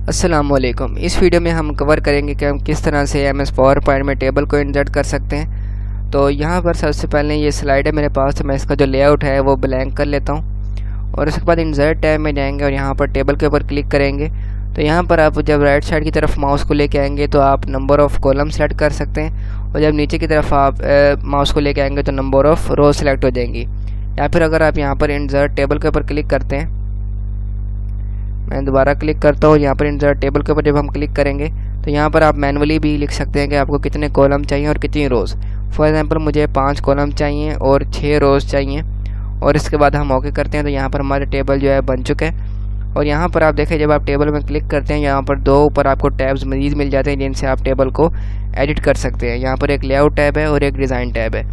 अस्सलामुअलैकुम। इस वीडियो में हम कवर करेंगे कि हम किस तरह से एमएस पावर पॉइंट में टेबल को इंसर्ट कर सकते हैं। तो यहाँ पर सबसे पहले ये स्लाइड है मेरे पास, तो मैं इसका जो लेआउट है वो ब्लैंक कर लेता हूँ और उसके बाद इंसर्ट टैब में जाएंगे और यहाँ पर टेबल के ऊपर क्लिक करेंगे। तो यहाँ पर आप जब राइट साइड की तरफ माउस को लेके आएंगे तो आप नंबर ऑफ़ कॉलम सेलेक्ट कर सकते हैं और जब नीचे की तरफ आप माउस को लेके आएंगे तो नंबर ऑफ़ रो सेलेक्ट हो जाएंगी। या फिर अगर आप यहाँ पर इंसर्ट टेबल के ऊपर क्लिक करते हैं, मैं दोबारा क्लिक करता हूँ, यहाँ पर इंसर्ट टेबल के ऊपर जब हम क्लिक करेंगे तो यहाँ पर आप मैनुअली भी लिख सकते हैं कि आपको कितने कॉलम चाहिए और कितनी रोज़। फॉर एग्जांपल मुझे 5 कॉलम चाहिए और 6 रोज़ चाहिए और इसके बाद हम ओके करते हैं तो यहाँ पर हमारे टेबल जो है बन चुका है। और यहाँ पर आप देखें जब आप टेबल में क्लिक करते हैं यहाँ पर 2 ऊपर आपको टैब्स मज़ीद मिल जाते हैं जिनसे आप टेबल को एडिट कर सकते हैं। यहाँ पर एक लेआउट टैब है और एक डिज़ाइन टैब है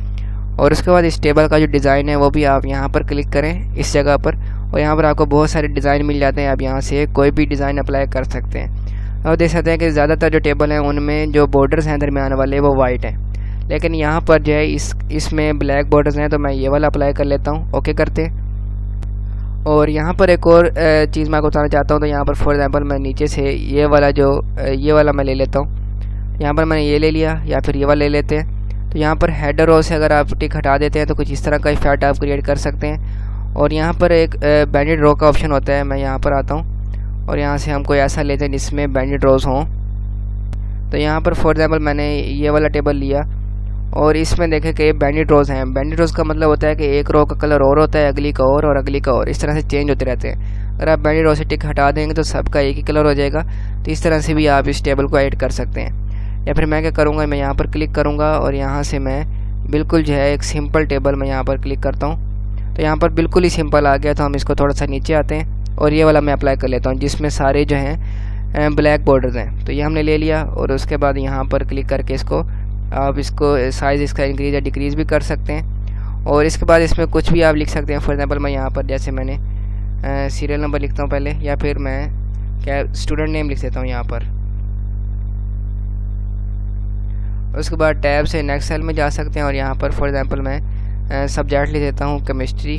और उसके बाद इस टेबल का जो डिज़ाइन है वो भी आप यहाँ पर क्लिक करें इस जगह पर और यहाँ पर आपको बहुत सारे डिज़ाइन मिल जाते हैं। आप यहाँ से कोई भी डिज़ाइन अप्लाई कर सकते हैं और देख सकते हैं कि ज़्यादातर जो टेबल हैं उनमें जो बॉर्डर्स हैं दरमियान वाले वो वाइट हैं, लेकिन यहाँ पर जो है इसमें ब्लैक बॉर्डर्स हैं। तो मैं ये वाला अप्लाई कर लेता हूँ, ओके करते हैं। और यहाँ पर एक और चीज़ मैं आपको बताना चाहता हूँ। तो यहाँ पर फॉर एग्जांपल मैं नीचे से ये वाला मैं ले लेता हूँ। यहाँ पर मैंने ये ले लिया या फिर ये वाला ले लेते हैं। तो यहाँ पर हेडर रो से अगर आप टिक हटा देते हैं तो कुछ इस तरह का इफेक्ट आप क्रिएट कर सकते हैं। और यहाँ पर एक बैंडेड रो का ऑप्शन होता है, मैं यहाँ पर आता हूँ और यहाँ से हम कोई ऐसा लेते हैं जिसमें बैंडेड रोज़ हों। तो यहाँ पर फॉर एग्जांपल मैंने ये वाला टेबल लिया और इसमें देखें कि बैंडेड रोज़ हैं। बैंडेड रोज़ का मतलब होता है कि एक रो का कलर और होता है, अगली का और अगली का और, इस तरह से चेंज होते रहते हैं। अगर आप बैंडेड रो से टिक हटा देंगे तो सबका एक ही कलर हो जाएगा। तो इस तरह से भी आप इस टेबल को एड कर सकते हैं। या फिर मैं क्या करूँगा, मैं यहाँ पर क्लिक करूँगा और यहाँ से मैं बिल्कुल जो है एक सिंपल टेबल मैं यहाँ पर क्लिक करता हूँ। तो यहाँ पर बिल्कुल ही सिंपल आ गया। तो हम इसको थोड़ा सा नीचे आते हैं और ये वाला मैं अप्लाई कर लेता हूँ जिसमें सारे जो हैं ब्लैक बॉर्डर्स हैं। तो ये हमने ले लिया और उसके बाद यहाँ पर क्लिक करके आप इसको साइज़ इसका इंक्रीज़ या डिक्रीज़ भी कर सकते हैं। और इसके बाद इसमें कुछ भी आप लिख सकते हैं। फॉर एग्जांपल मैं यहाँ पर जैसे मैंने सीरियल नंबर लिखता हूँ पहले, या फिर मैं स्टूडेंट नेम लिख देता हूँ यहाँ पर। उसके बाद टैब से नेक्स्ट सेल में जा सकते हैं और यहाँ पर फॉर एग्जांपल मैं सब्जेक्ट लिख देता हूँ केमिस्ट्री,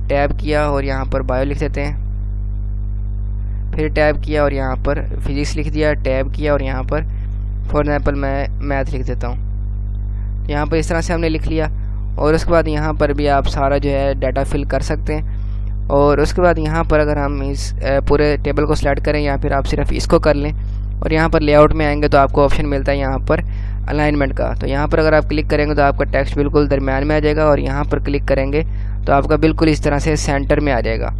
टैब किया और यहाँ पर बायो लिख देते हैं। फिर टैब किया और यहाँ पर फिज़िक्स लिख दिया, टैब किया और यहाँ पर फॉर एग्जांपल मैं मैथ लिख देता हूँ। यहाँ पर इस तरह से हमने लिख लिया और उसके बाद यहाँ पर भी आप सारा जो है डाटा फिल कर सकते हैं। और उसके बाद यहाँ पर अगर हम इस पूरे टेबल को सिलेक्ट करें या फिर आप सिर्फ इसको कर लें और यहाँ पर लेआउट में आएंगे तो आपको ऑप्शन मिलता है यहाँ पर अलाइनमेंट का। तो यहाँ पर अगर आप क्लिक करेंगे तो आपका टेक्स्ट बिल्कुल दरमियान में आ जाएगा और यहाँ पर क्लिक करेंगे तो आपका बिल्कुल इस तरह से सेंटर में आ जाएगा।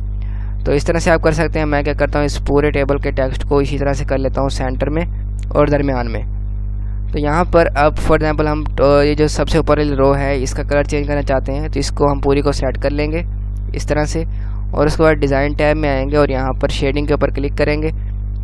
तो इस तरह से आप कर सकते हैं। मैं क्या करता हूँ, इस पूरे टेबल के टेक्स्ट को इसी तरह से कर लेता हूँ सेंटर में और दरमियान में। तो यहाँ पर अब फॉर एग्जांपल हम ये जो सबसे ऊपर वाली रो है इसका कलर चेंज करना चाहते हैं तो इसको हम पूरी को सेलेक्ट कर लेंगे इस तरह से और उसके बाद डिज़ाइन टैब में आएंगे और यहाँ पर शेडिंग के ऊपर क्लिक करेंगे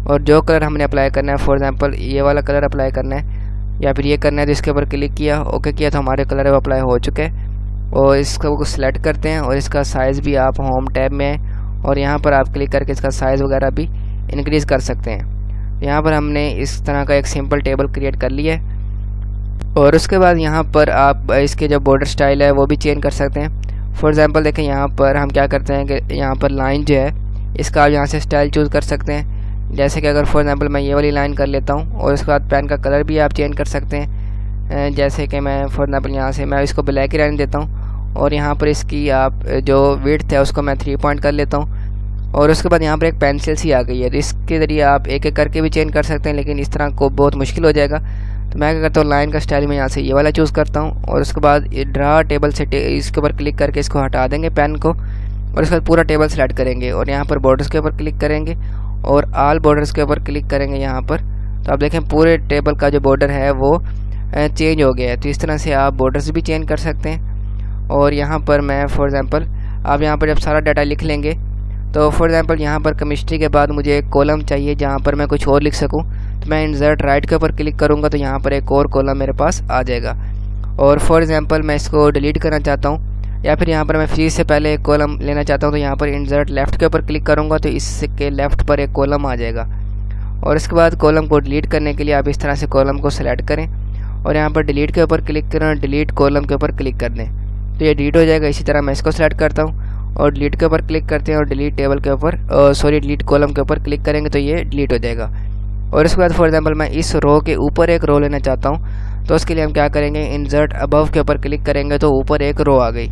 और जो कलर हमने अप्लाई करना है, फॉर एग्जांपल ये वाला कलर अप्लाई करना है या फिर ये करना है, तो इसके ऊपर क्लिक किया, ओके किया तो हमारे कलर वो अप्लाई हो चुके हैं। और इसको सिलेक्ट करते हैं और इसका साइज़ भी आप होम टैब में हैं और यहाँ पर आप क्लिक करके इसका साइज़ वगैरह भी इंक्रीज़ कर सकते हैं। यहाँ पर हमने इस तरह का एक सिंपल टेबल क्रिएट कर लिया है और उसके बाद यहाँ पर आप इसके जो बॉर्डर स्टाइल है वो भी चेंज कर सकते हैं। फॉर एग्जांपल देखें यहाँ पर हम क्या करते हैं कि यहाँ पर लाइन जो है इसका आप यहाँ से स्टाइल चूज़ कर सकते हैं। जैसे कि अगर फॉर एग्जांपल मैं ये वाली लाइन कर लेता हूँ और उसके बाद पेन का कलर भी आप चेंज कर सकते हैं। जैसे कि मैं फॉर एग्जांपल यहाँ से मैं इसको ब्लैक ही रहने देता हूँ और यहाँ पर इसकी आप जो विड्थ है उसको मैं 3 पॉइंट कर लेता हूँ और उसके बाद यहाँ पर एक पेंसिल सी आ गई है तो इसके ज़रिए आप एक एक करके भी चेंज कर सकते हैं, लेकिन इस तरह को बहुत मुश्किल हो जाएगा। तो मैं क्या करता हूँ, लाइन का स्टाइल में यहाँ से ये वाला चूज़ करता हूँ और उसके बाद ड्रा टेबल से इसके ऊपर क्लिक करके इसको हटा देंगे पेन को और उसके बाद पूरा टेबल सेलेक्ट करेंगे और यहाँ पर बॉर्डर्स के ऊपर क्लिक करेंगे और ऑल बॉर्डर्स के ऊपर क्लिक करेंगे यहाँ पर। तो आप देखें पूरे टेबल का जो बॉर्डर है वो चेंज हो गया है। तो इस तरह से आप बॉर्डर्स भी चेंज कर सकते हैं। और यहाँ पर मैं फॉर एग्जांपल आप यहाँ पर जब सारा डाटा लिख लेंगे तो फॉर एग्जांपल यहाँ पर केमिस्ट्री के बाद मुझे एक कॉलम चाहिए जहाँ पर मैं कुछ और लिख सकूँ। तो मैं इंसर्ट राइट के ऊपर क्लिक करूँगा तो यहाँ पर एक और कॉलम मेरे पास आ जाएगा। और फॉर एग्जांपल मैं इसको डिलीट करना चाहता हूँ या फिर यहाँ पर मैं फिजिक्स से पहले एक कॉलम लेना चाहता हूँ तो यहाँ पर इंसर्ट लेफ़्ट के ऊपर क्लिक करूँगा तो इसके लेफ़्ट पर एक कॉलम आ जाएगा। और इसके बाद कॉलम को डिलीट करने के लिए आप इस तरह से कॉलम को सेलेक्ट करें और यहाँ पर डिलीट के ऊपर क्लिक करें, डिलीट कॉलम के ऊपर क्लिक कर दें तो ये डिलीट हो जाएगा। इसी तरह मैं इसको सेलेक्ट करता हूँ और डिलीट के ऊपर क्लिक करते हैं और डिलीट टेबल के ऊपर डिलीट कॉलम के ऊपर क्लिक करेंगे तो ये डिलीट हो जाएगा। और इसके बाद फॉर एग्जांपल मैं इस रो के ऊपर एक रो लेना चाहता हूँ, तो उसके लिए हम क्या करेंगे, इंसर्ट अबव के ऊपर क्लिक करेंगे तो ऊपर एक रो आ गई।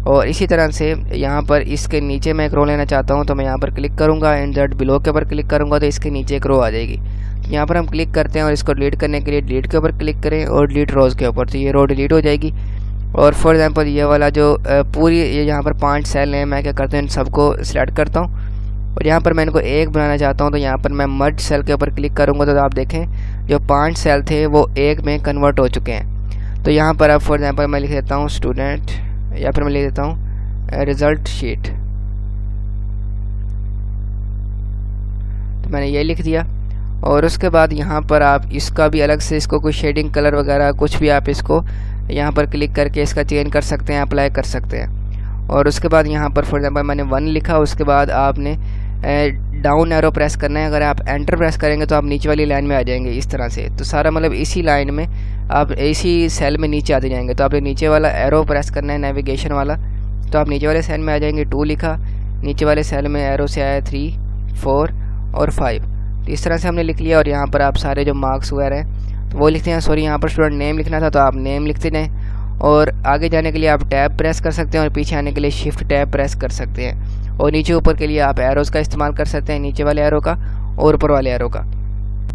और इसी तरह से यहाँ पर इसके नीचे मैं एक रो लेना चाहता हूँ, तो मैं यहाँ पर क्लिक करूँगा, इंसर्ट बिलो के ऊपर क्लिक करूँगा तो इसके नीचे एक रो आ जाएगी। तो यहाँ पर हम क्लिक करते हैं और इसको डिलीट करने के लिए डिलीट के ऊपर क्लिक करें और डिलीट रोज़ के ऊपर, तो ये रो डिलीट हो जाएगी। और फॉर एग्जांपल ये वाला जो पूरी ये यहाँ पर 5 सेल हैं, मैं क्या करता हूँ इन सबको सिलेक्ट करता हूँ और यहाँ पर मैं इनको एक बनाना चाहता हूँ, तो यहाँ पर मैं मर्ज सेल के ऊपर क्लिक करूँगा तो आप देखें जो 5 सेल थे वो एक में कन्वर्ट हो चुके हैं। तो यहाँ पर अब फॉर एग्जांपल मैं लिख देता हूँ स्टूडेंट, या फिर मैं लिख देता हूँ रिज़ल्ट शीट, तो मैंने ये लिख दिया। और उसके बाद यहाँ पर आप इसका भी अलग से इसको कोई शेडिंग कलर वगैरह कुछ भी आप इसको यहाँ पर क्लिक करके इसका चेंज कर सकते हैं, अप्लाई कर सकते हैं। और उसके बाद यहाँ पर फॉर एग्जांपल मैंने 1 लिखा, उसके बाद आपने डाउन एरो प्रेस करना है। अगर आप एंटर प्रेस करेंगे तो आप नीचे वाली लाइन में आ जाएंगे इस तरह से, तो सारा मतलब इसी लाइन में आप इसी सेल में नीचे आते जाएंगे। तो आपने नीचे वाला एरो प्रेस करना है नेविगेशन वाला, तो आप नीचे वाले सेल में आ जाएंगे। 2 लिखा, नीचे वाले सेल में एरो से आया 3, 4 और 5, तो इस तरह से हमने लिख लिया। और यहाँ पर आप सारे जो मार्क्स वगैरह हैं तो वो लिखते हैं। सॉरी, यहाँ पर स्टूडेंट नेम लिखना था तो आप नेम लिखते जाएँ। और आगे जाने के लिए आप टैब प्रेस कर सकते हैं और पीछे आने के लिए शिफ्ट टैब प्रेस कर सकते हैं। और नीचे ऊपर के लिए आप एरोज़ का इस्तेमाल कर सकते हैं, नीचे वाले एरो का और ऊपर वाले एरो का।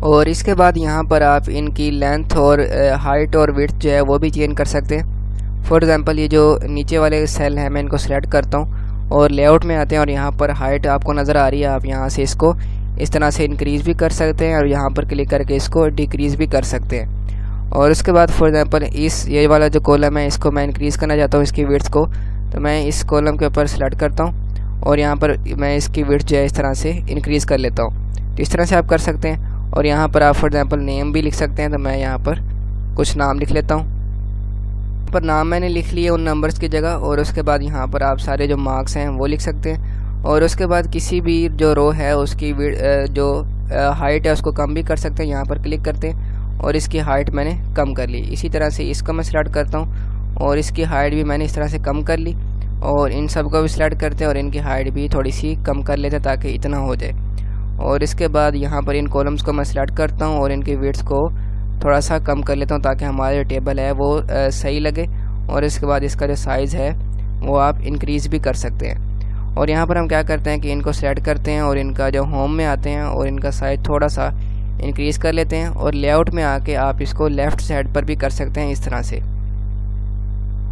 और इसके बाद यहाँ पर आप इनकी लेंथ और हाइट और विड्थ जो है वो भी चेंज कर सकते हैं। फॉर एग्जांपल ये जो नीचे वाले सेल हैं मैं इनको सेलेक्ट करता हूँ और लेआउट में आते हैं और यहाँ पर हाइट आपको नज़र आ रही है, आप यहाँ से इसको इस तरह से इंक्रीज़ भी कर सकते हैं और यहाँ पर क्लिक करके इसको डिक्रीज़ भी कर सकते हैं। और उसके बाद फॉर एग्जांपल ये वाला जो कॉलम है इसको मैं इंक्रीज़ करना चाहता हूँ इसकी विड्थ को, तो मैं इस कॉलम के ऊपर सेलेक्ट करता हूँ और यहाँ पर मैं इसकी विड्थ जो है इस तरह से इंक्रीज़ कर लेता हूँ। तो इस तरह से आप कर सकते हैं। और यहाँ पर आप फॉर एग्जांपल नेम भी लिख सकते हैं, तो मैं यहाँ पर कुछ नाम लिख लेता हूँ। यहाँ पर नाम मैंने लिख लिए उन नंबर्स की जगह। और उसके बाद यहाँ पर आप सारे जो मार्क्स हैं वो लिख सकते हैं। और उसके बाद किसी भी जो रो है उसकी जो हाइट है उसको कम भी कर सकते हैं, यहाँ पर क्लिक करते हैं और इसकी हाइट मैंने कम कर ली। इसी तरह से इसको मैं सिलेक्ट करता हूँ और इसकी हाइट भी मैंने इस तरह से कम कर ली। और इन सब को भी सिलेक्ट करते हैं और इनकी हाइट भी थोड़ी सी कम कर लेते हैं ताकि इतना हो जाए। और इसके बाद यहाँ पर इन कॉलम्स को मैं सिलेक्ट करता हूँ और इनकी विड्थ को थोड़ा सा कम कर लेता हूँ ताकि हमारा जो टेबल है वो सही लगे। और इसके बाद इसका जो साइज़ है वो आप इंक्रीज़ भी कर सकते हैं। और यहाँ पर हम क्या करते हैं कि इनको सेलेक्ट करते हैं और इनका जो होम में आते हैं और इनका साइज़ थोड़ा सा इंक्रीज़ कर लेते हैं। और लेआउट में आके आप इसको लेफ़्ट साइड पर भी कर सकते हैं इस तरह से।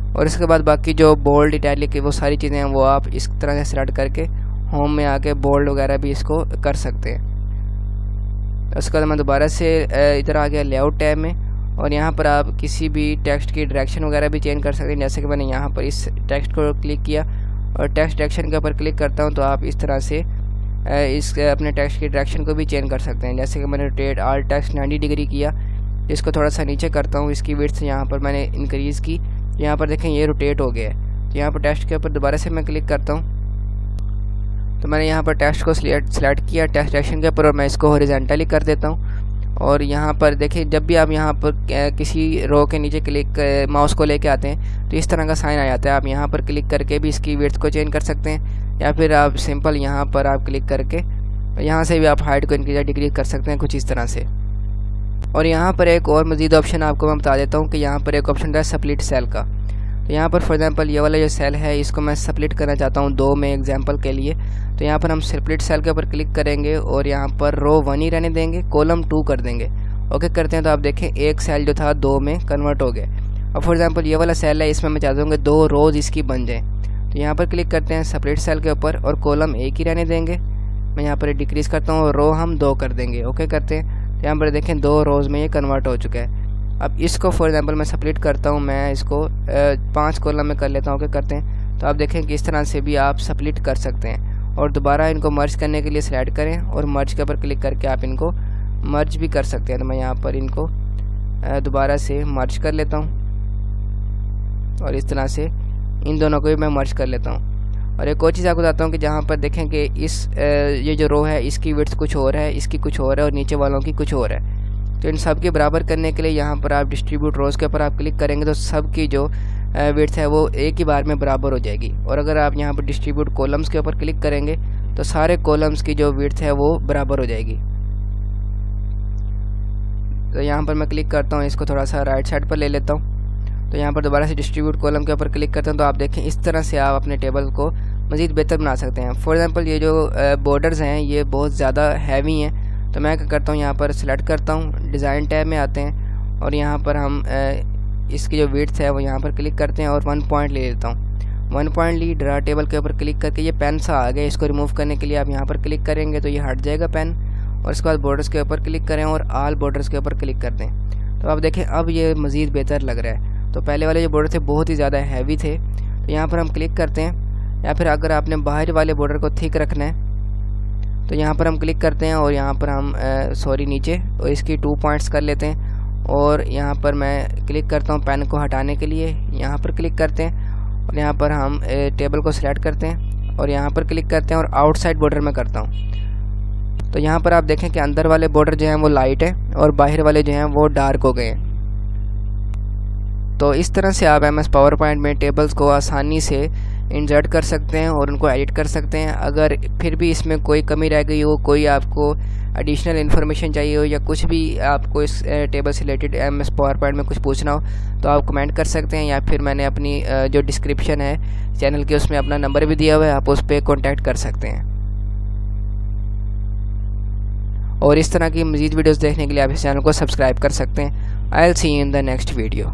और इसके बाद बाकी जो बोल्ड इटैलिक वो सारी चीज़ें हैं वो आप इस तरह से सेलेक्ट करके होम में आके बोल्ड वगैरह भी इसको कर सकते हैं। उसके बाद मैं दोबारा से इधर आ गया लेआउट टैब में और यहाँ पर आप किसी भी टेक्स्ट की डायरेक्शन वगैरह भी चेंज कर सकते हैं। जैसे कि मैंने यहाँ पर इस टेक्स्ट को क्लिक किया और टेक्स्ट डायरेक्शन के ऊपर क्लिक करता हूँ तो आप इस तरह से इस अपने टेक्स्ट की डायरेक्शन को भी चेंज कर सकते हैं। जैसे कि मैंने रोटेट ऑल टेक्स्ट 90 डिग्री किया, इसको थोड़ा सा नीचे करता हूँ, इसकी विड्थ यहाँ पर मैंने इंक्रीज़ की, यहाँ पर देखें ये रोटेट हो गया है। तो यहाँ पर टेक्स्ट के ऊपर दोबारा से मैं क्लिक करता हूँ तो मैंने यहाँ पर टेक्स्ट को सिलेक्ट किया टेक्स्ट डायरेक्शन के ऊपर और मैं इसको हॉरिजॉन्टली कर देता हूँ। और यहाँ पर देखिए जब भी आप यहाँ पर किसी रो के नीचे माउस को लेके आते हैं तो इस तरह का साइन आ जाता है। आप यहाँ पर क्लिक करके भी इसकी विड्थ को चेंज कर सकते हैं या फिर आप सिंपल यहाँ पर आप क्लिक करके यहाँ से भी आप हाइट को इंक्रीज या डिक्रीज कर सकते हैं कुछ इस तरह से। और यहाँ पर एक और मज़ीद ऑप्शन आपको मैं बता देता हूँ कि यहाँ पर एक ऑप्शन है स्प्लिट सेल का। तो यहाँ पर फॉर एग्जांपल ये वाला जो सेल है इसको मैं स्प्लिट करना चाहता हूँ 2 में एग्जांपल के लिए। तो यहाँ पर हम स्प्लिट सेल के ऊपर क्लिक करेंगे और यहाँ पर रो 1 ही रहने देंगे, कॉलम 2 कर देंगे। ओके करते हैं तो आप देखें एक सेल जो था 2 में कन्वर्ट हो गया। अब फॉर एग्जांपल ये वाला सेल है, इसमें मैं चाहता हूँ कि 2 रोज़ इसकी बन जाएँ। तो यहाँ पर क्लिक करते हैं स्प्लिट सेल के ऊपर और कॉलम 1 ही रहने देंगे। मैं यहाँ पर डिक्रीज़ करता हूँ और रो हम 2 कर देंगे। ओके करते हैं तो यहाँ पर देखें 2 रोज़ में ये कन्वर्ट हो चुका है। अब इसको फॉर एग्जांपल मैं स्प्लिट करता हूँ, मैं इसको 5 कॉलम में कर लेता हूँ। क्या करते हैं तो आप देखें कि इस तरह से भी आप स्प्लिट कर सकते हैं। और दोबारा इनको मर्ज करने के लिए सेलेक्ट करें और मर्ज के ऊपर क्लिक करके आप इनको मर्ज भी कर सकते हैं। तो मैं यहाँ पर इनको दोबारा से मर्ज कर लेता हूँ और इस तरह से इन दोनों को भी मैं मर्ज कर लेता हूँ। और एक और चीज़ आपको बताता हूँ कि जहाँ पर देखें कि ये जो रो है इसकी विड्थ कुछ और है, इसकी कुछ और है और नीचे वालों की कुछ और है। तो इन सब के बराबर करने के लिए यहाँ पर आप डिस्ट्रीब्यूट रोज़ के ऊपर आप क्लिक करेंगे तो सब की जो विड्थ है वो एक ही बार में बराबर हो जाएगी। और अगर आप यहाँ पर डिस्ट्रीब्यूट कॉलम्स के ऊपर क्लिक करेंगे तो सारे कॉलम्स की जो विड्थ है वो बराबर हो जाएगी। तो यहाँ पर मैं क्लिक करता हूँ, इसको थोड़ा सा राइट साइड पर ले लेता हूँ। तो यहाँ पर दोबारा से डिस्ट्रीब्यूट कॉलम के ऊपर क्लिक करते हैं तो आप देखें इस तरह से आप अपने टेबल को मज़ीद बेहतर बना सकते हैं। फॉर एग्जांपल ये जो बॉर्डर्स हैं ये बहुत ज़्यादा हैवी हैं, तो मैं क्या करता हूँ यहाँ पर सिलेक्ट करता हूँ, डिज़ाइन टैब में आते हैं और यहाँ पर हम इसकी जो विड्थ है वो यहाँ पर क्लिक करते हैं और 1 पॉइंट ले लेता हूँ। 1 पॉइंट ली, ड्रा टेबल के ऊपर क्लिक करके ये पेन सा आ गया, इसको रिमूव करने के लिए आप यहाँ पर क्लिक करेंगे तो ये हट जाएगा पेन। और इसके बाद बॉर्डर्स के ऊपर क्लिक करें और ऑल बॉर्डर्स के ऊपर क्लिक कर दें तो आप देखें अब ये मज़ीद बेहतर लग रहा है। तो पहले वाले जो बॉर्डर थे बहुत ही ज़्यादा हैवी थे, तो यहाँ पर हम क्लिक करते हैं। या फिर अगर आपने बाहर वाले बॉर्डर को थिक रखना है तो यहाँ पर हम क्लिक करते हैं और यहाँ पर हम नीचे और इसकी 2 पॉइंट्स कर लेते हैं। और यहाँ पर मैं क्लिक करता हूँ पेन को हटाने के लिए, यहाँ पर क्लिक करते हैं और यहाँ पर हम टेबल को सिलेक्ट करते हैं और यहाँ पर क्लिक करते हैं और आउटसाइड बॉर्डर में करता हूँ। तो यहाँ पर आप देखें कि अंदर वाले बॉर्डर जो हैं वो लाइट है और बाहर वाले जो हैं वो डार्क हो गए हैं। तो इस तरह से आप MS पावर पॉइंट में टेबल्स को आसानी से इंसर्ट कर सकते हैं और उनको एडिट कर सकते हैं। अगर फिर भी इसमें कोई कमी रह गई हो, कोई आपको एडिशनल इन्फॉर्मेशन चाहिए हो या कुछ भी आपको इस टेबल से रिलेटेड MS पावर पॉइंट में कुछ पूछना हो तो आप कमेंट कर सकते हैं, या फिर मैंने अपनी जो डिस्क्रिप्शन है चैनल के उसमें अपना नंबर भी दिया हुआ है, आप उस पर कॉन्टैक्ट कर सकते हैं। और इस तरह की मज़ीद वीडियोज़ देखने के लिए आप इस चैनल को सब्सक्राइब कर सकते हैं। I will see you in the next video.